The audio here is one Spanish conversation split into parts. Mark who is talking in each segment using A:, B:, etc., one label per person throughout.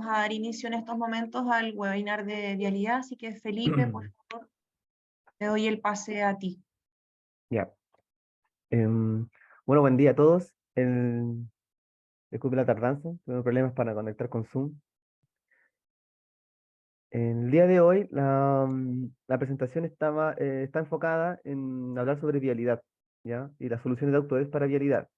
A: a dar inicio en estos momentos al webinar de vialidad, así que Felipe, por favor, te doy el pase a ti.
B: Ya. Bueno, buen día a todos. Disculpe la tardanza, tuve problemas para conectar con Zoom. El día de hoy la presentación está enfocada en hablar sobre vialidad, ¿ya? Y las soluciones de Autodesk para vialidad.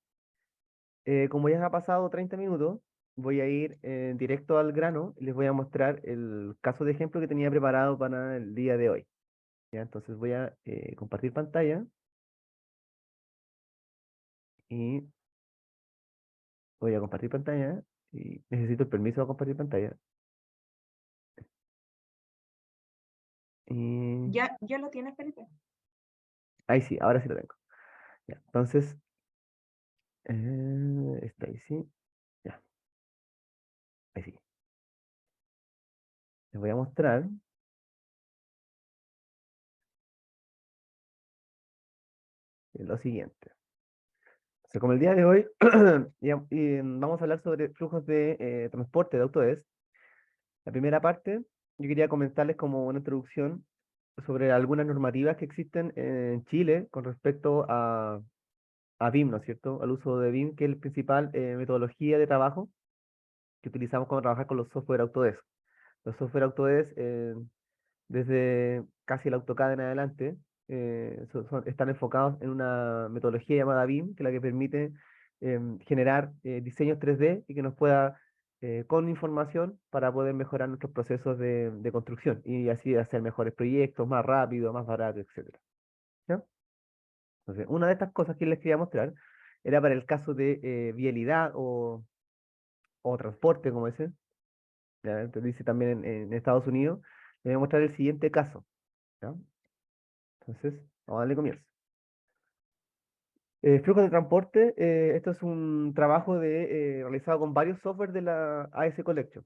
B: Como ya ha pasado 30 minutos, voy a ir directo al grano y les voy a mostrar el caso de ejemplo que tenía preparado para el día de hoy, ¿ya? Entonces voy a compartir pantalla y voy a compartir pantalla y necesito el permiso de compartir pantalla. Y
A: ¿Ya lo tienes, Felipe?
B: ahí sí, ahora sí lo tengo. Ya, entonces, está ahí sí. Ya, ahí sí. Les voy a mostrar lo siguiente. O sea, como el día de hoy vamos a hablar sobre flujos de transporte de Autodesk. La primera parte, yo quería comentarles como una introducción sobre algunas normativas que existen en Chile con respecto a BIM, ¿no es cierto? Al uso de BIM, que es la principal metodología de trabajo que utilizamos cuando trabajar con los software Autodesk. Los software Autodesk, desde casi el AutoCAD en adelante, están enfocados en una metodología llamada BIM, que es la que permite generar diseños 3D y que nos pueda, con información, para poder mejorar nuestros procesos de construcción y así hacer mejores proyectos, más rápido, más barato, etcétera. ¿Ya? Entonces, una de estas cosas que les quería mostrar era para el caso de vialidad o transporte, como dicen. ¿Ya? Entonces dice también en Estados Unidos. Les voy a mostrar el siguiente caso. ¿Ya? Entonces, vamos a darle comienzo. Flujo de transporte, esto es un trabajo realizado con varios software de la AS Collection.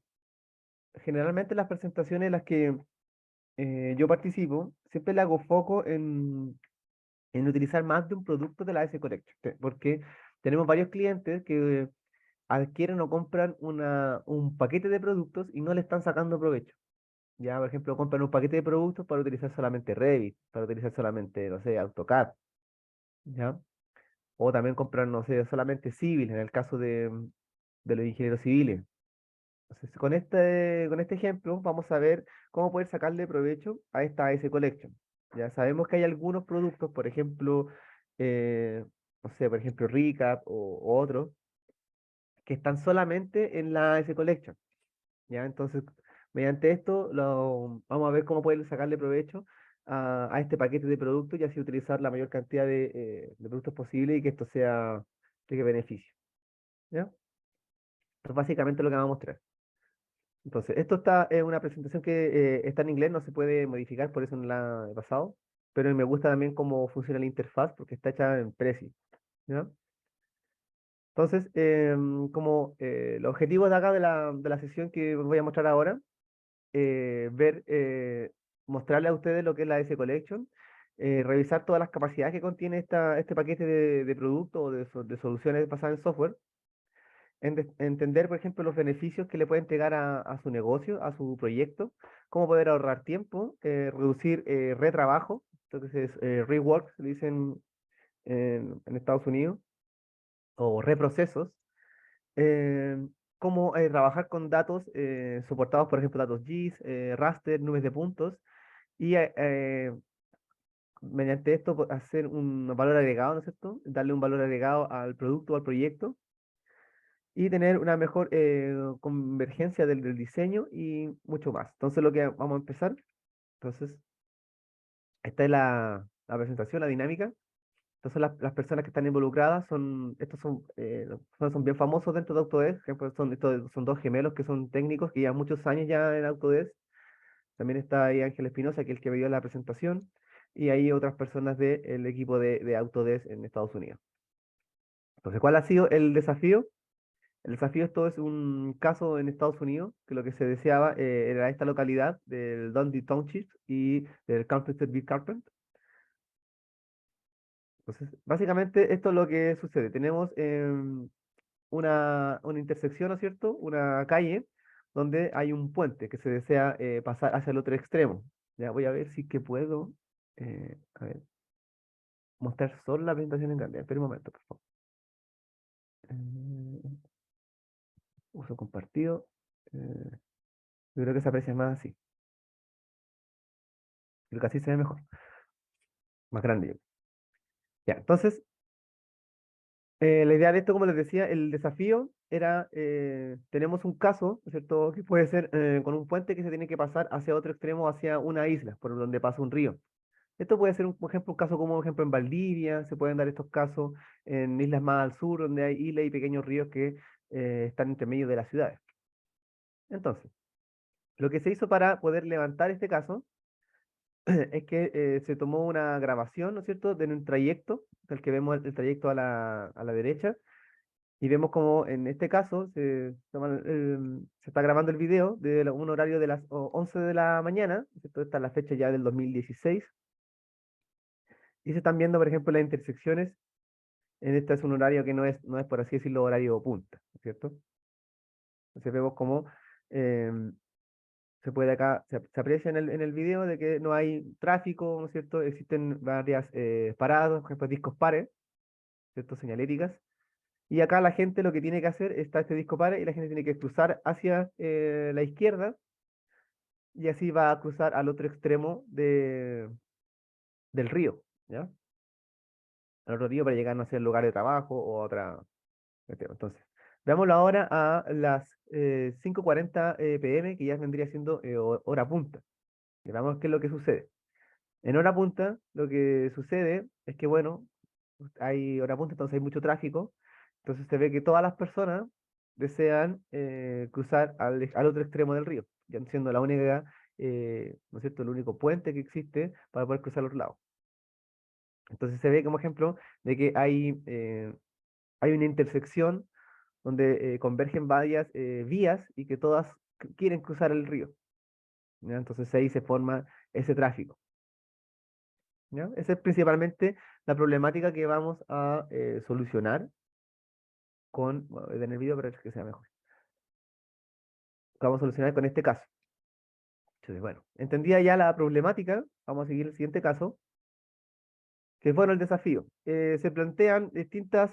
B: Generalmente las presentaciones en las que yo participo, siempre le hago foco en utilizar más de un producto de la AS Collection, porque tenemos varios clientes que adquieren o compran un paquete de productos y no le están sacando provecho. Ya, por ejemplo, compran un paquete de productos para utilizar solamente Revit, para utilizar solamente, no sé, AutoCAD, ¿ya? O también comprar, no sé, solamente civil, en el caso de los ingenieros civiles. Entonces, con este ejemplo, vamos a ver cómo poder sacarle provecho a esta AS Collection. Ya sabemos que hay algunos productos, por ejemplo, no sé, por ejemplo, Recap o otros, que están solamente en la AS Collection. ¿Ya? Entonces, mediante esto, vamos a ver cómo poder sacarle provecho a este paquete de productos y así utilizar la mayor cantidad de productos posible y que esto sea de beneficio. ¿Ya? Esto es básicamente lo que vamos a mostrar. Entonces, esto está en una presentación que está en inglés, no se puede modificar, por eso no la he pasado, pero me gusta también cómo funciona la interfaz porque está hecha en Prezi. ¿Ya? Entonces, como los objetivos de acá de la sesión que os voy a mostrar ahora, mostrarle a ustedes lo que es la S Collection, revisar todas las capacidades que contiene este paquete de productos o de soluciones basadas en software, entender, por ejemplo, los beneficios que le puede entregar a su negocio, a su proyecto, cómo poder ahorrar tiempo, reducir retrabajo, entonces rework, se dicen en Estados Unidos, o reprocesos, eh, cómo trabajar con datos soportados, por ejemplo, datos GIS, raster, nubes de puntos, y mediante esto hacer un valor agregado, ¿no es cierto? Darle un valor agregado al producto o al proyecto y tener una mejor convergencia del diseño y mucho más. Entonces, lo que vamos a empezar, entonces, esta es la presentación, la dinámica. Entonces, las personas que están involucradas estos son bien famosos dentro de Autodesk. Por ejemplo, estos son dos gemelos que son técnicos que llevan muchos años ya en Autodesk. También está ahí Ángel Espinosa, que es el que me dio la presentación, y hay otras personas del equipo de Autodesk en Estados Unidos. Entonces, ¿cuál ha sido el desafío? El desafío, esto es un caso en Estados Unidos, que lo que se deseaba era esta localidad del Dundee Township y del Carpenter Big Carpent. Entonces, básicamente esto es lo que sucede. Tenemos una intersección, ¿no es cierto? Una calle donde hay un puente que se desea pasar hacia el otro extremo. Ya voy a ver si que puedo a ver, mostrar solo la presentación en grande. Espera un momento, por favor. Eh, uso compartido. Yo creo que se aprecia más así. Creo que así se ve mejor. Más grande. Ya, entonces, la idea de esto, como les decía, el desafío era, tenemos un caso, ¿no es cierto?, que puede ser con un puente que se tiene que pasar hacia otro extremo, hacia una isla, por donde pasa un río. Esto puede ser, por ejemplo, un caso como, por ejemplo, en Valdivia, se pueden dar estos casos en islas más al sur, donde hay islas y pequeños ríos que están entre medio de las ciudades. Entonces, lo que se hizo para poder levantar este caso es que se tomó una grabación, ¿no es cierto?, de un trayecto, el que vemos el trayecto a la derecha, y vemos como en este caso se está grabando el video de un horario de las 11 de la mañana, ¿no es cierto? Esta es la fecha ya del 2016, y se están viendo, por ejemplo, las intersecciones. En este es un horario que no es por así decirlo, horario punta, ¿no es cierto? Entonces vemos cómo em, se puede acá, se aprecia en el video de que no hay tráfico, ¿no es cierto? Existen varias paradas, por ejemplo, discos pares, ¿cierto? Señaléticas. Y acá la gente lo que tiene que hacer, está este disco pares y la gente tiene que cruzar hacia la izquierda y así va a cruzar al otro extremo del río, ¿ya? Al otro río para llegar, no sé, al lugar de trabajo o a otra. Entonces, veámoslo ahora a las 5:40 p.m., que ya vendría siendo hora punta. Y veamos qué es lo que sucede. En hora punta, lo que sucede es que, bueno, hay hora punta, entonces hay mucho tráfico. Entonces se ve que todas las personas desean cruzar al otro extremo del río, ya siendo la única, ¿no es cierto?, el único puente que existe para poder cruzar los lados. Entonces se ve como ejemplo de que hay una intersección donde convergen varias vías y que todas quieren cruzar el río, ¿ya? Entonces ahí se forma ese tráfico, ¿ya? Esa es principalmente la problemática que vamos a solucionar bueno, voy a tener video para que sea mejor. Que vamos a solucionar con este caso. Entonces, bueno, entendida ya la problemática, vamos a seguir el siguiente caso, que es bueno el desafío. Se plantean distintas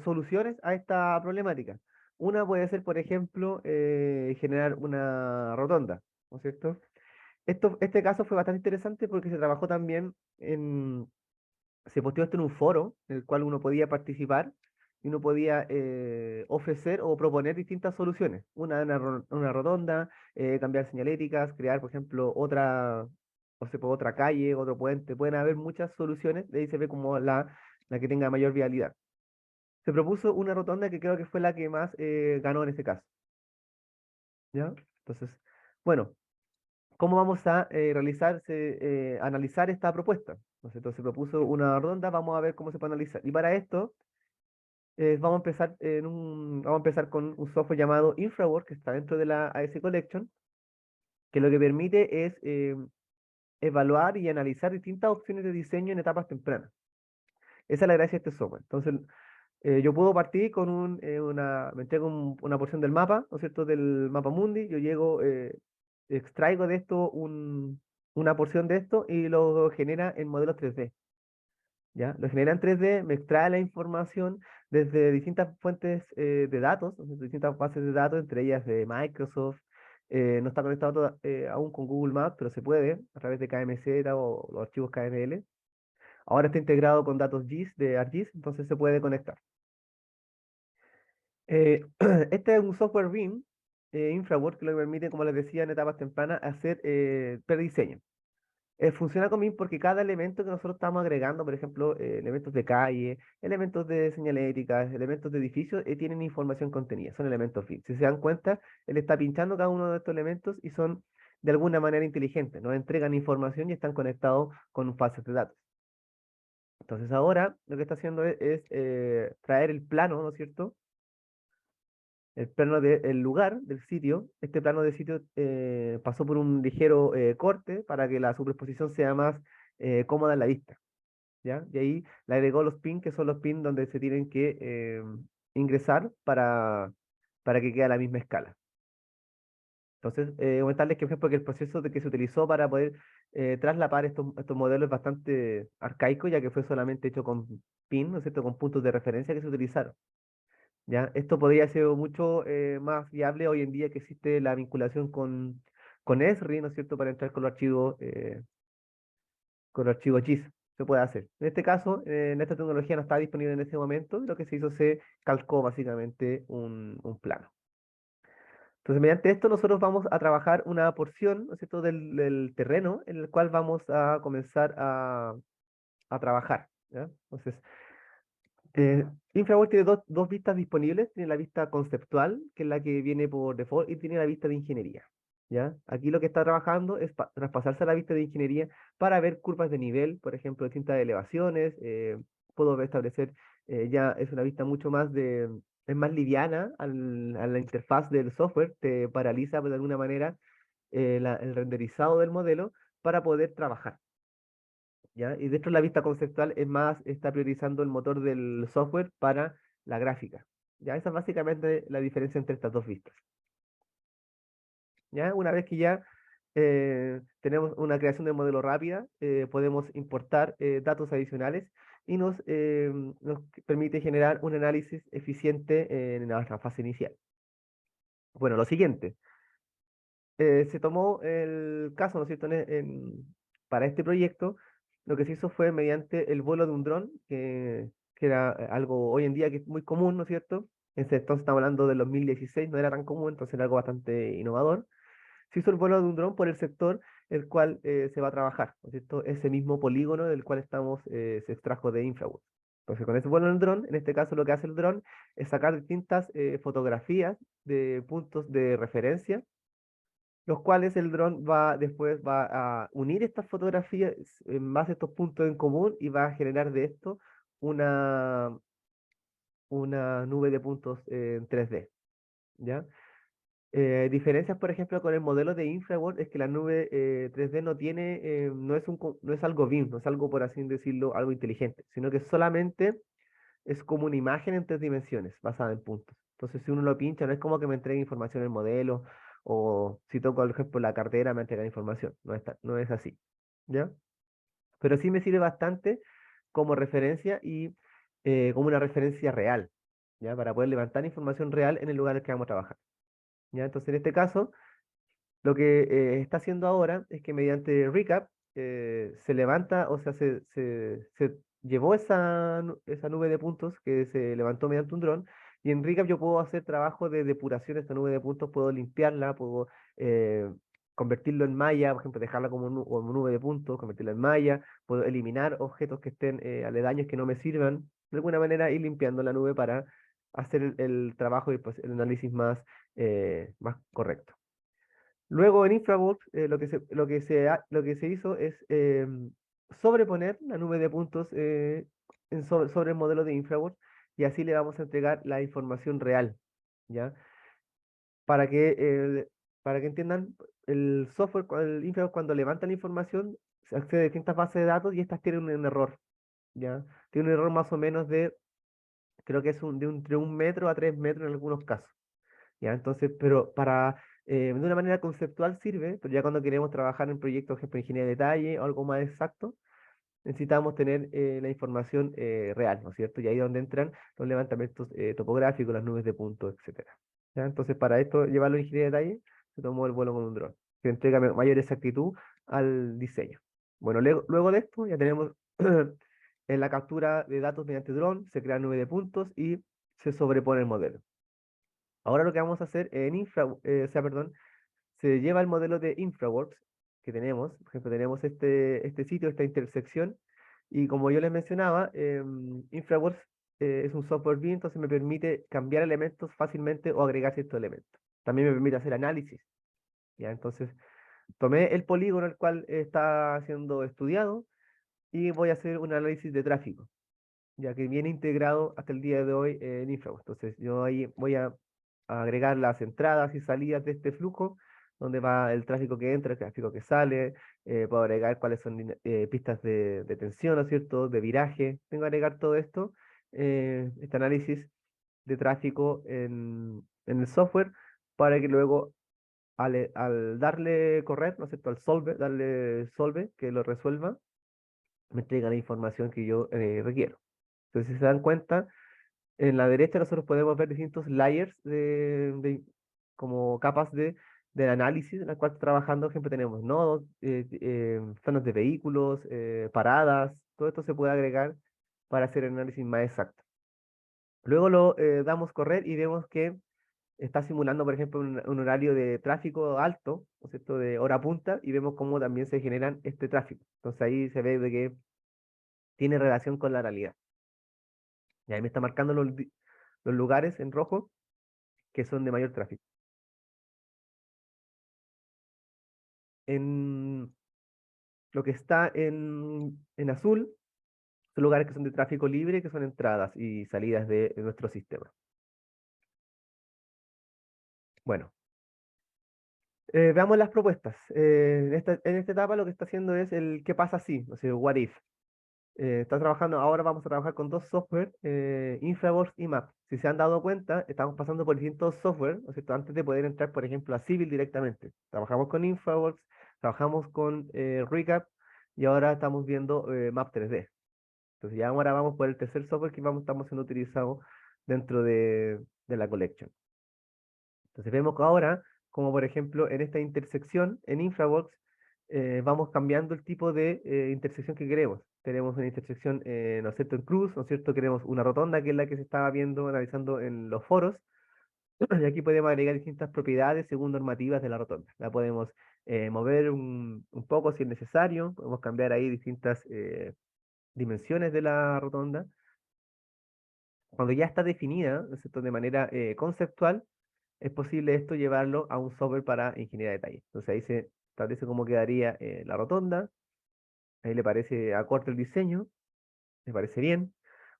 B: soluciones a esta problemática. Una puede ser, por ejemplo, generar una rotonda, ¿no es cierto? Este caso fue bastante interesante porque se trabajó también se posteó esto en un foro en el cual uno podía participar y uno podía ofrecer o proponer distintas soluciones. Una rotonda, cambiar señaléticas, crear, por ejemplo, o sea, otra calle, otro puente. Pueden haber muchas soluciones, de ahí se ve como la que tenga mayor vialidad. Se propuso una rotonda que creo que fue la que más ganó en este caso. ¿Ya? Entonces, bueno. ¿Cómo vamos a analizar esta propuesta? Entonces, se propuso una ronda, vamos a ver cómo se puede analizar. Y para esto, vamos a empezar con un software llamado Infrawork, que está dentro de la AS Collection, que lo que permite es evaluar y analizar distintas opciones de diseño en etapas tempranas. Esa es la gracia de este software. Entonces, yo puedo partir con me entrego una porción del mapa, ¿no es cierto?, del mapa mundi, yo llego, extraigo de esto una porción de esto y lo genera en modelos 3D, ¿ya? Lo genera en 3D, me extrae la información desde distintas fuentes de datos, ¿no es cierto?, distintas bases de datos, entre ellas de Microsoft. No está conectado aún con Google Maps, pero se puede a través de KMZ o los archivos KML. Ahora está integrado con datos GIS de ArcGIS, entonces se puede conectar. Este es un software BIM, Infrawork, que lo que permite, como les decía, en etapas tempranas, hacer prediseño. Funciona con BIM porque cada elemento que nosotros estamos agregando, por ejemplo, elementos de calle, elementos de señaléticas, elementos de edificios, tienen información contenida, son elementos BIM. Si se dan cuenta, él está pinchando cada uno de estos elementos y son de alguna manera inteligentes, nos entregan información y están conectados con fases de datos. Entonces ahora lo que está haciendo es traer el plano, ¿no es cierto?, el plano del lugar, del sitio. Este plano de sitio pasó por un ligero corte para que la superposición sea más cómoda en la vista, ¿ya? Y ahí le agregó los pins, que son los pins donde se tienen que ingresar para que quede a la misma escala. Entonces, comentarles que, por ejemplo, que el proceso de que se utilizó para poder traslapar estos modelos es bastante arcaico, ya que fue solamente hecho con pin, ¿no es cierto?, con puntos de referencia que se utilizaron. ¿Ya? Esto podría ser mucho más viable hoy en día que existe la vinculación con Esri, ¿no es cierto?, para entrar con los archivos GIS. Se puede hacer. En este caso, en esta tecnología no estaba disponible en ese momento, y lo que se hizo se calcó básicamente un plano. Entonces, mediante esto nosotros vamos a trabajar una porción, ¿no es cierto?, del terreno en el cual vamos a comenzar a trabajar. ¿Ya? Entonces, eh, InfraWorks tiene dos vistas disponibles. Tiene la vista conceptual, que es la que viene por default, y tiene la vista de ingeniería. ¿Ya? Aquí lo que está trabajando es traspasarse a la vista de ingeniería para ver curvas de nivel, por ejemplo, distintas elevaciones. Puedo establecer, ya es una vista mucho más es más liviana a la interfaz del software, te paraliza de alguna manera el renderizado del modelo para poder trabajar. ¿Ya? Y dentro de la vista conceptual es más, está priorizando el motor del software para la gráfica. ¿Ya? Esa es básicamente la diferencia entre estas dos vistas. ¿Ya? Una vez que ya tenemos una creación de modelo rápida, podemos importar datos adicionales y nos permite generar un análisis eficiente en nuestra fase inicial. Bueno, lo siguiente, se tomó el caso, ¿no es cierto?, para este proyecto, lo que se hizo fue mediante el vuelo de un dron, que era algo hoy en día que es muy común, ¿no es cierto? En ese entonces estamos hablando del 2016, no era tan común, entonces era algo bastante innovador. Se hizo el vuelo de un dron por el sector el cual se va a trabajar, ¿no es cierto? Ese mismo polígono del cual se extrajo de InfraWorks. Entonces, con ese vuelo del dron, en este caso lo que hace el dron es sacar distintas fotografías de puntos de referencia, los cuales el dron después va a unir estas fotografías en base a estos puntos en común y va a generar de esto una, una nube de puntos en 3D, ¿ya? Diferencias, por ejemplo, con el modelo de InfraWorld es que la nube 3D no es algo BIM, no es algo, por así decirlo, algo inteligente, sino que solamente es como una imagen en 3 dimensiones, basada en puntos. Entonces, si uno lo pincha, no es como que me entregue información el modelo, o si toco, por ejemplo, la cartera, me entrega información. No es así, ¿ya? Pero sí me sirve bastante como referencia y como una referencia real, ¿ya? Para poder levantar información real en el lugar en el que vamos a trabajar, ¿ya? Entonces, en este caso, lo que está haciendo ahora es que mediante Recap se levanta, o sea, se llevó esa nube de puntos que se levantó mediante un dron, y en Recap yo puedo hacer trabajo de depuración de esta nube de puntos, puedo limpiarla, puedo eh, convertirlo en malla, por ejemplo, dejarla como nube de puntos, convertirla en malla, puedo eliminar objetos que estén aledaños que no me sirvan, de alguna manera ir limpiando la nube para hacer el trabajo y pues, el análisis más correcto. Luego en InfraWorks lo que se hizo es sobreponer la nube de puntos sobre el modelo de InfraWorks, y así le vamos a entregar la información real, ¿ya? Para que, el- para que entiendan, el software, el InfraWorks cuando levanta la información, se accede a distintas bases de datos y estas tienen un error, ¿ya? Tiene un error más o menos creo que es entre 1 metro a 3 metros en algunos casos. ¿Ya? Entonces, pero de una manera conceptual sirve, pero ya cuando queremos trabajar en proyectos, por ejemplo, ingeniería de detalle o algo más exacto, necesitamos tener la información real, ¿no es cierto? Y ahí es donde entran los levantamientos topográficos, las nubes de puntos, etcétera. ¿Ya? Entonces, para esto, llevarlo a ingeniería de detalle, se tomó el vuelo con un dron, que entrega mayor exactitud al diseño. Bueno, luego de esto ya tenemos en la captura de datos mediante dron, se crea nube de puntos y se sobrepone el modelo. Ahora lo que vamos a hacer o sea, perdón, se lleva el modelo de InfraWorks que tenemos. Por ejemplo, tenemos este sitio, esta intersección, y como yo les mencionaba, InfraWorks es un software BIM, entonces me permite cambiar elementos fácilmente o agregar ciertos elementos. También me permite hacer análisis, ¿ya? Entonces, tomé el polígono el cual está siendo estudiado y voy a hacer un análisis de tráfico, ya que viene integrado hasta el día de hoy en InfraWorks. Entonces, yo ahí voy a agregar las entradas y salidas de este flujo, donde va el tráfico que entra, el tráfico que sale, puedo agregar cuáles son pistas de tensión, ¿no es cierto?, de viraje. Tengo que agregar todo esto, este análisis de tráfico en el software, para que luego al darle correr, ¿no es cierto? Al solve, darle solve, que lo resuelva, me entrega la información que yo requiero. Entonces, si se dan cuenta, en la derecha nosotros podemos ver distintos layers como capas del análisis en la cual está trabajando. Por ejemplo, tenemos nodos, zonas de vehículos, paradas, todo esto se puede agregar para hacer el análisis más exacto. Luego lo damos correr y vemos que está simulando, por ejemplo, un horario de tráfico alto, ¿no es cierto?, de hora punta, y vemos cómo también se generan este tráfico. Entonces ahí se ve de que tiene relación con la realidad. Y ahí me está marcando los lugares en rojo que son de mayor tráfico. En lo que está en azul son lugares que son de tráfico libre, que son entradas y salidas de nuestro sistema. Bueno, veamos las propuestas. En esta etapa lo que está haciendo es el qué pasa si, o sea, what if. Está trabajando, ahora vamos a trabajar con dos software, Infraworks y Map. Si se han dado cuenta, estamos pasando por distintos software, ¿no es cierto? Antes de poder entrar, por ejemplo, a Civil directamente. Trabajamos con Infraworks, trabajamos con Recap y ahora estamos viendo Map 3D. Entonces ya ahora vamos por el tercer software que estamos siendo utilizado dentro de la collection. Entonces vemos que ahora, como por ejemplo en esta intersección en Infraworks, vamos cambiando el tipo de intersección que queremos. Tenemos una intersección, ¿no es cierto?, en cruz, ¿no es cierto? Queremos una rotonda, que es la que se estaba viendo, analizando en los foros, y aquí podemos agregar distintas propiedades según normativas de la rotonda. La podemos mover un poco si es necesario, podemos cambiar ahí distintas dimensiones de la rotonda. Cuando ya está definida, ¿no es cierto?, de manera conceptual, es posible esto llevarlo a un software para ingeniería de detalle. Entonces ahí se establece cómo quedaría la rotonda, ahí le parece acorde el diseño, le parece bien.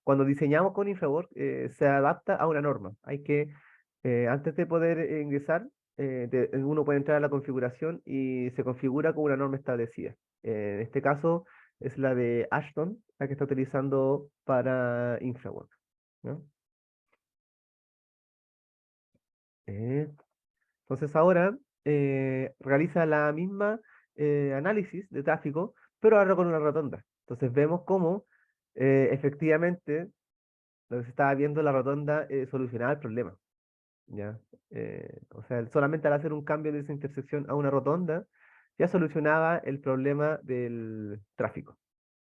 B: Cuando diseñamos con Infraworks, se adapta a una norma. Hay que, antes de poder ingresar, uno puede entrar a la configuración y se configura con una norma establecida. En este caso es la de Ashton, la que está utilizando para Infraworks, ¿no? Eh, Entonces ahora realiza la misma análisis de tráfico, pero ahora con una rotonda. Entonces vemos cómo efectivamente lo que se estaba viendo la rotonda solucionaba el problema. ¿Ya? O sea, solamente al hacer un cambio de esa intersección a una rotonda, ya solucionaba el problema del tráfico.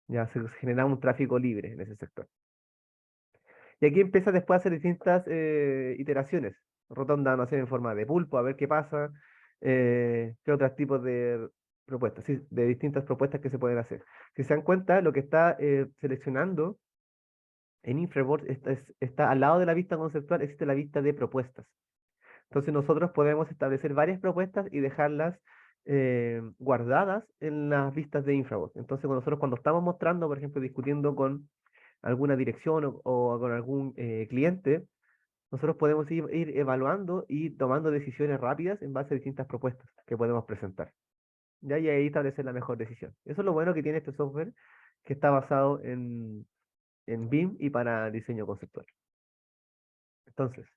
B: Ya se generaba un tráfico libre en ese sector. Y aquí empieza después a hacer distintas iteraciones. Rotonda, no sé, en forma de pulpo, a ver qué pasa. Qué otros tipos de propuestas, sí, de distintas propuestas que se pueden hacer. Si se dan cuenta, lo que está seleccionando en Infraworks está al lado de la vista conceptual, existe la vista de propuestas. Entonces nosotros podemos establecer varias propuestas y dejarlas guardadas en las vistas de Infraworks. Entonces nosotros cuando estamos mostrando, por ejemplo, discutiendo con alguna dirección o con algún cliente, nosotros podemos ir evaluando y tomando decisiones rápidas en base a distintas propuestas que podemos presentar. ¿Ya? Y ahí establecer la mejor decisión. Eso es lo bueno que tiene este software, que está basado en BIM y para diseño conceptual. Entonces,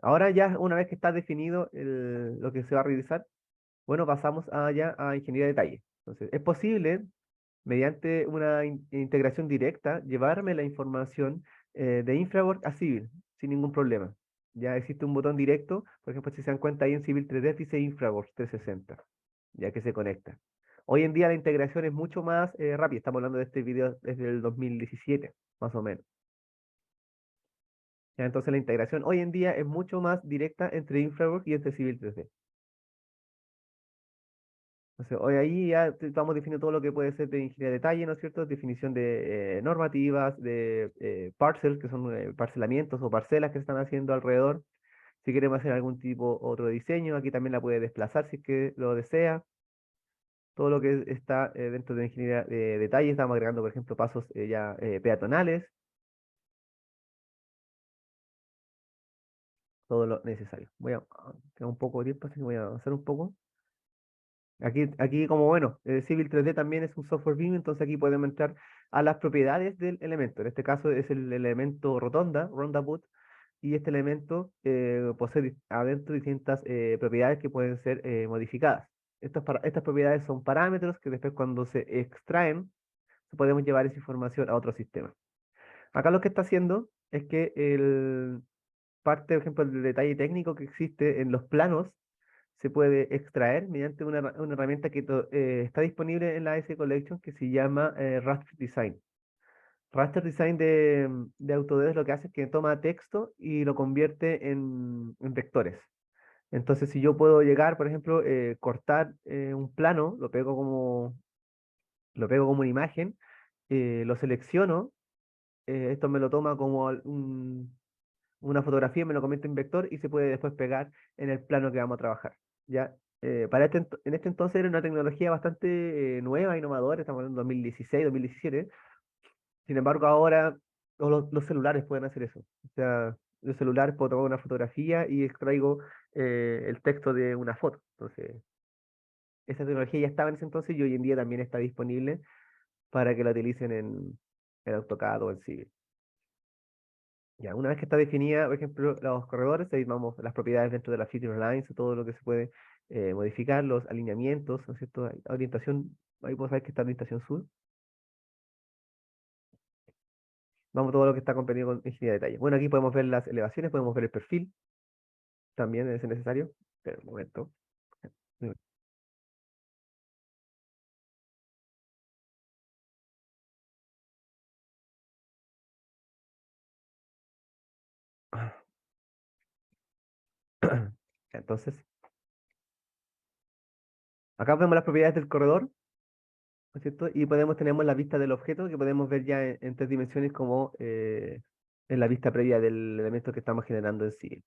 B: ahora ya una vez que está definido lo que se va a realizar, bueno, pasamos ya a ingeniería de detalle. Entonces, es posible, mediante una integración directa, llevarme la información de Infraworks a Civil sin ningún problema. Ya existe un botón directo, por ejemplo, si se dan cuenta ahí en Civil 3D dice Infraworks 360, ya que se conecta. Hoy en día la integración es mucho más rápida, estamos hablando de este video desde el 2017, más o menos. Ya, entonces la integración hoy en día es mucho más directa entre Infraworks y entre Civil 3D. Entonces, hoy ahí ya estamos definiendo todo lo que puede ser de ingeniería de detalle, ¿no es cierto? Definición de normativas, de parcels, que son parcelamientos o parcelas que se están haciendo alrededor. Si queremos hacer algún tipo otro de diseño, aquí también la puede desplazar si es que lo desea. Todo lo que está dentro de ingeniería de detalle, estamos agregando, por ejemplo, pasos ya peatonales, todo lo necesario. Tengo un poco de tiempo, así que voy a avanzar un poco. Aquí como bueno, Civil 3D también es un software BIM, entonces aquí podemos entrar a las propiedades del elemento. En este caso es el elemento rotonda, roundabout, y este elemento posee adentro distintas propiedades que pueden ser modificadas. Estas propiedades son parámetros que después cuando se extraen, podemos llevar esa información a otro sistema. Acá lo que está haciendo es que parte, por ejemplo, del detalle técnico que existe en los planos se puede extraer mediante una herramienta que está disponible en la AS Collection que se llama Raster Design. Raster Design de Autodesk lo que hace es que toma texto y lo convierte en vectores. Entonces, si yo puedo llegar, por ejemplo, cortar un plano, lo pego como una imagen, lo selecciono, esto me lo toma como una fotografía, me lo convierte en vector y se puede después pegar en el plano que vamos a trabajar. ¿Ya? En este entonces era una tecnología bastante nueva, innovadora, estamos hablando de 2016, 2017. Sin embargo, ahora los celulares pueden hacer eso. O sea, los celulares puedo tomar una fotografía y extraigo el texto de una foto. Entonces, esa tecnología ya estaba en ese entonces y hoy en día también está disponible para que la utilicen en AutoCAD o en Civil. Ya, una vez que está definida, por ejemplo, los corredores, ahí vamos las propiedades dentro de las feature lines, todo lo que se puede modificar, los alineamientos, ¿no es cierto? Orientación, ahí podemos ver que está orientación sur. Vamos a todo lo que está contenido con infinidad de detalles. Bueno, aquí podemos ver las elevaciones, podemos ver el perfil, también es necesario. Espera un momento. Entonces, acá vemos las propiedades del corredor, ¿no es cierto? Y tenemos la vista del objeto que podemos ver ya en tres dimensiones como en la vista previa del elemento que estamos generando en sí.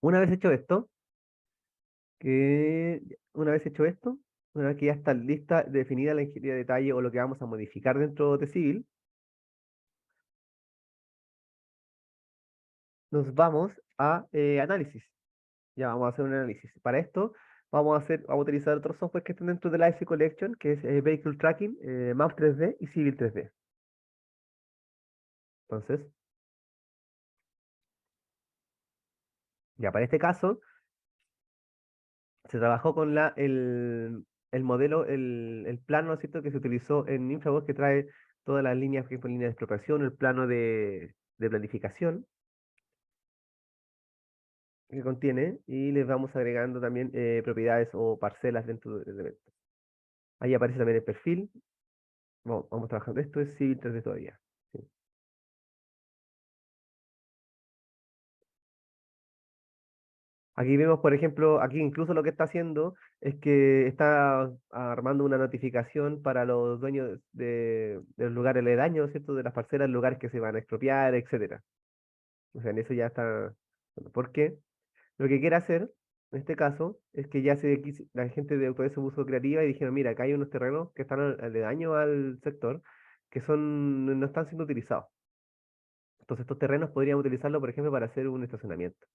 B: Una vez hecho esto, que una vez hecho esto, una vez que ya está lista, definida la ingeniería de detalle o lo que vamos a modificar dentro de Civil, nos vamos a análisis. Ya vamos a hacer un análisis. Para esto vamos a utilizar otros software que están dentro de la IC Collection, que es Vehicle Tracking, Map 3D y Civil 3D. Entonces, ya para este caso, se trabajó con el modelo, el plano, ¿no es cierto?, que se utilizó en Infraworks, que trae todas las líneas, por ejemplo, línea de expropiación, el plano de planificación que contiene, y les vamos agregando también propiedades o parcelas dentro del evento. Ahí aparece también el perfil. Vamos trabajando. Esto es Civil 3D todavía. Sí. Aquí vemos, por ejemplo, aquí incluso lo que está haciendo es que está armando una notificación para los dueños de los lugares aledaños, ¿cierto? De las parcelas, lugares que se van a expropiar, etcétera. O sea, en eso ya está. Bueno, ¿por qué? Lo que quiere hacer, en este caso, es que la gente de Autodesk se puso creativa y dijeron, mira, acá hay unos terrenos que están aledaños al sector que no están siendo utilizados. Entonces estos terrenos podríamos utilizarlo, por ejemplo, para hacer un estacionamiento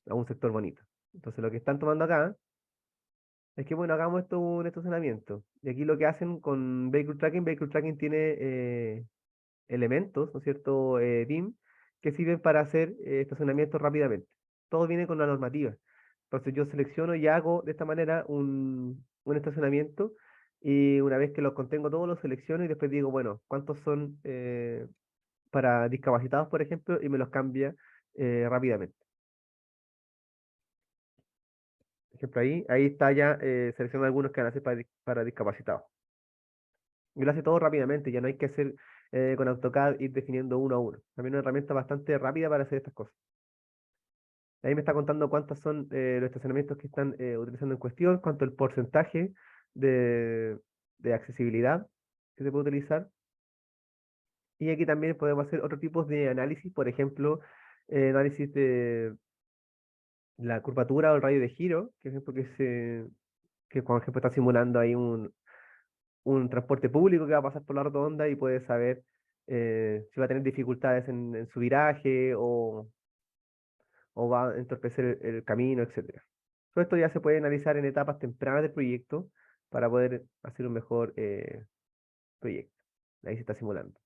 B: a un sector bonito. Entonces lo que están tomando acá es que, bueno, hagamos esto un estacionamiento. Y aquí lo que hacen con Vehicle Tracking tiene elementos, ¿no es cierto? BIM, que sirven para hacer estacionamientos rápidamente. Todo viene con la normativa. Entonces yo selecciono y hago de esta manera un estacionamiento y una vez que los contengo todos, los selecciono y después digo, bueno, ¿cuántos son para discapacitados, por ejemplo? Y me los cambia rápidamente. Por ejemplo, ahí está ya seleccionando algunos que van a ser para discapacitados. Y lo hace todo rápidamente, ya no hay que hacer con AutoCAD ir definiendo uno a uno. También una herramienta bastante rápida para hacer estas cosas. Ahí me está contando cuántos son los estacionamientos que están utilizando en cuestión, cuánto el porcentaje de, de accesibilidad que se puede utilizar. Y aquí también podemos hacer otro tipo de análisis, por ejemplo, análisis de la curvatura o el radio de giro, que es ejemplo que por ejemplo está simulando ahí un transporte público que va a pasar por la rotonda y puede saber si va a tener dificultades en su viraje o va a entorpecer el camino, etcétera. Todo esto ya se puede analizar en etapas tempranas del proyecto para poder hacer un mejor proyecto. Ahí se está simulando.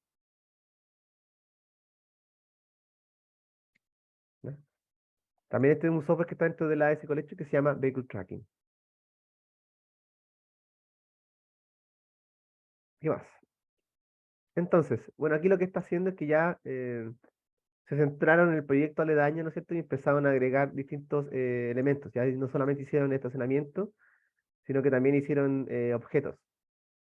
B: También este es un software que está dentro de la AS Collection que se llama Vehicle Tracking. ¿Qué más? Entonces, bueno, aquí lo que está haciendo es que ya se centraron en el proyecto aledaño, ¿no es cierto? Y empezaron a agregar distintos elementos. Ya no solamente hicieron estacionamiento, sino que también hicieron objetos.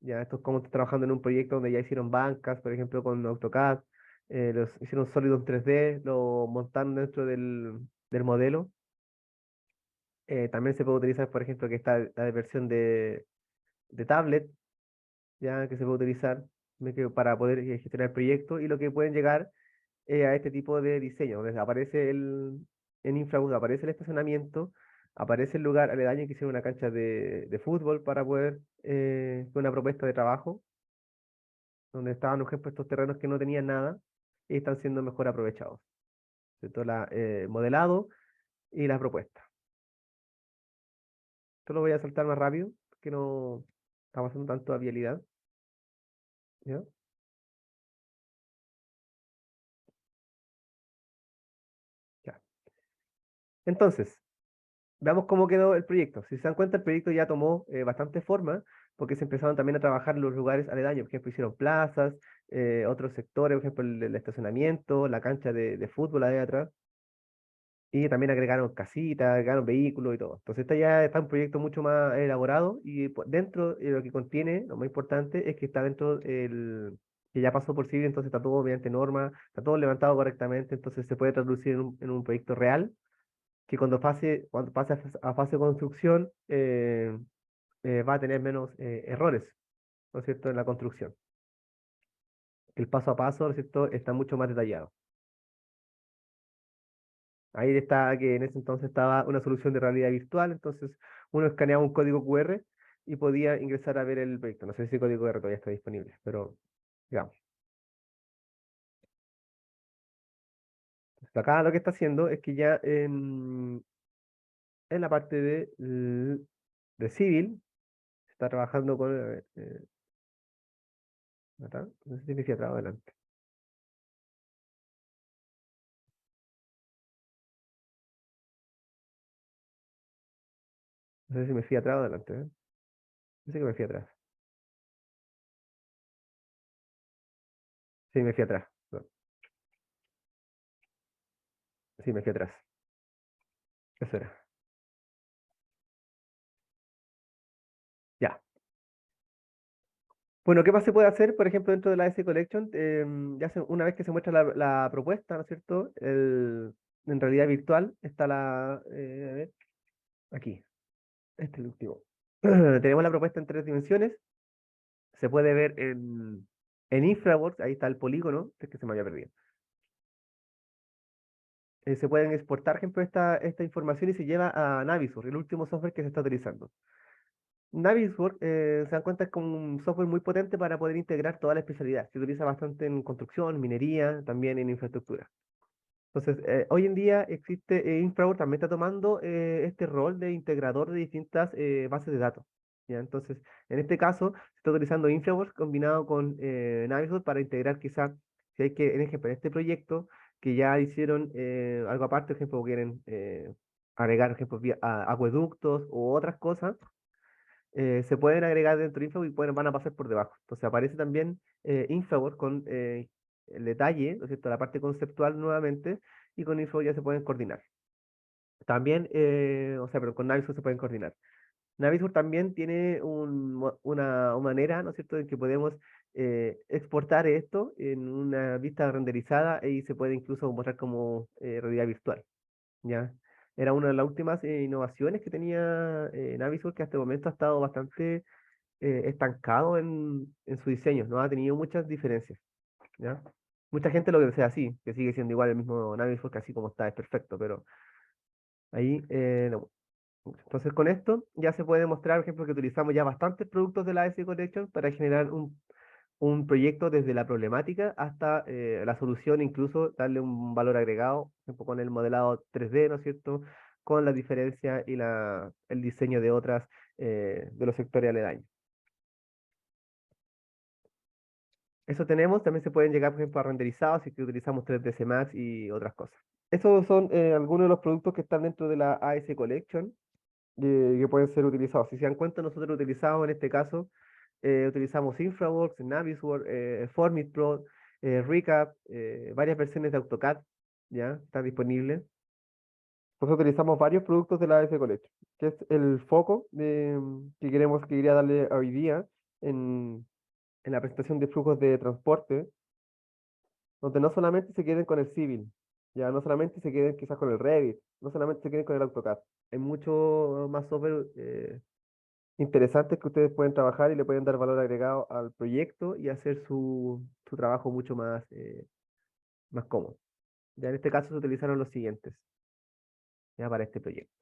B: Ya esto es como trabajando en un proyecto donde ya hicieron bancas, por ejemplo, con AutoCAD, los hicieron sólidos en 3D, lo montaron dentro del modelo. También se puede utilizar, por ejemplo, que está la versión de tablet, ya que se puede utilizar para poder gestionar el proyecto y lo que pueden llegar a este tipo de diseño, donde aparece en Infrawood, aparece el estacionamiento, aparece el lugar aledaño que hicieron una cancha de fútbol para poder, una propuesta de trabajo, donde estaban, por ejemplo, estos terrenos que no tenían nada y están siendo mejor aprovechados. ¿Cierto? Modelado y la propuesta. Esto lo voy a saltar más rápido, que no estamos haciendo tanto a vialidad. ¿Ya? Ya. Entonces, veamos cómo quedó el proyecto. Si se dan cuenta, el proyecto ya tomó bastante forma, porque se empezaron también a trabajar en los lugares aledaños. Por ejemplo, hicieron plazas, otros sectores, por ejemplo, el estacionamiento, la cancha de fútbol ahí atrás. Y también agregaron casitas, agregaron vehículos y todo. Entonces, este ya está un proyecto mucho más elaborado y dentro de lo que contiene, lo más importante es que está dentro que ya pasó por civil, entonces está todo mediante norma, está todo levantado correctamente, entonces se puede traducir en un proyecto real que cuando pase a fase de construcción va a tener menos errores, ¿no es cierto?, en la construcción. El paso a paso, ¿no es cierto?, está mucho más detallado. Ahí está que en ese entonces estaba una solución de realidad virtual, entonces uno escaneaba un código QR y podía ingresar a ver el proyecto. No sé si el código QR todavía está disponible, pero digamos. Entonces, acá lo que está haciendo es que ya en la parte de civil está trabajando con... a ver, acá, no sé si me fui atrás o adelante. No sé si me fui atrás o adelante, ¿eh? Dice que me fui atrás. Sí, me fui atrás. No, sí, me fui atrás. Eso era. Ya. Bueno, ¿qué más se puede hacer, por ejemplo, dentro de la S Collection? Una vez que se muestra la propuesta, ¿no es cierto? En realidad virtual está a ver, aquí, este es el último. Tenemos la propuesta en 3 dimensiones. Se puede ver en Infraworks, ahí está el polígono, es que se me había perdido. Se pueden exportar, por ejemplo, esta información y se lleva a Navisworks, el último software que se está utilizando. Navisworks, se dan cuenta, es como un software muy potente para poder integrar toda la especialidad. Se utiliza bastante en construcción, minería, también en infraestructura. Entonces, hoy en día existe, Infraworks también está tomando este rol de integrador de distintas bases de datos. ¿Ya? Entonces, en este caso, se está utilizando Infraworks combinado con Navisworks para integrar quizás, si hay que, en ejemplo, en este proyecto, que ya hicieron algo aparte, por ejemplo, quieren agregar, por ejemplo, acueductos u otras cosas, se pueden agregar dentro de Infraworks y van a pasar por debajo. Entonces aparece también Infraworks con el detalle, ¿no es cierto?, la parte conceptual nuevamente, y con Infraworks ya se pueden coordinar. También, o sea, pero con Navisworks se pueden coordinar. Navisworks también tiene una manera, ¿no es cierto?, en que podemos exportar esto en una vista renderizada y se puede incluso mostrar como realidad virtual. ¿Ya? Era una de las últimas innovaciones que tenía Navisworks, que hasta el momento ha estado bastante estancado en su diseño, no ha tenido muchas diferencias, ¿ya? Mucha gente lo desea así, que sigue siendo igual el mismo Navisworks, así como está, es perfecto, pero ahí no. Entonces con esto ya se puede mostrar, por ejemplo, que utilizamos ya bastantes productos de la S Collection para generar un proyecto desde la problemática hasta la solución, incluso darle un valor agregado, por ejemplo, con el modelado 3D, ¿no es cierto? Con la diferencia y el diseño de otras, de los sectores aledaños. Eso tenemos, también se pueden llegar, por ejemplo, a renderizados si es que utilizamos 3ds Max y otras cosas. Esos son algunos de los productos que están dentro de la AS Collection que pueden ser utilizados. Si se dan cuenta, nosotros utilizamos en este caso, utilizamos InfraWorks, Navisworks, Formit Pro, Recap, varias versiones de AutoCAD, ¿ya? Está disponible. Nosotros utilizamos varios productos de la AS Collection, que es el foco que quería darle hoy día en, en la presentación de flujos de transporte, donde no solamente se queden con el Civil, ya no solamente se queden quizás con el Revit, no solamente se queden con el AutoCAD. Hay mucho más software interesantes que ustedes pueden trabajar y le pueden dar valor agregado al proyecto y hacer su trabajo mucho más, más cómodo. Ya en este caso se utilizaron los siguientes, ya para este proyecto.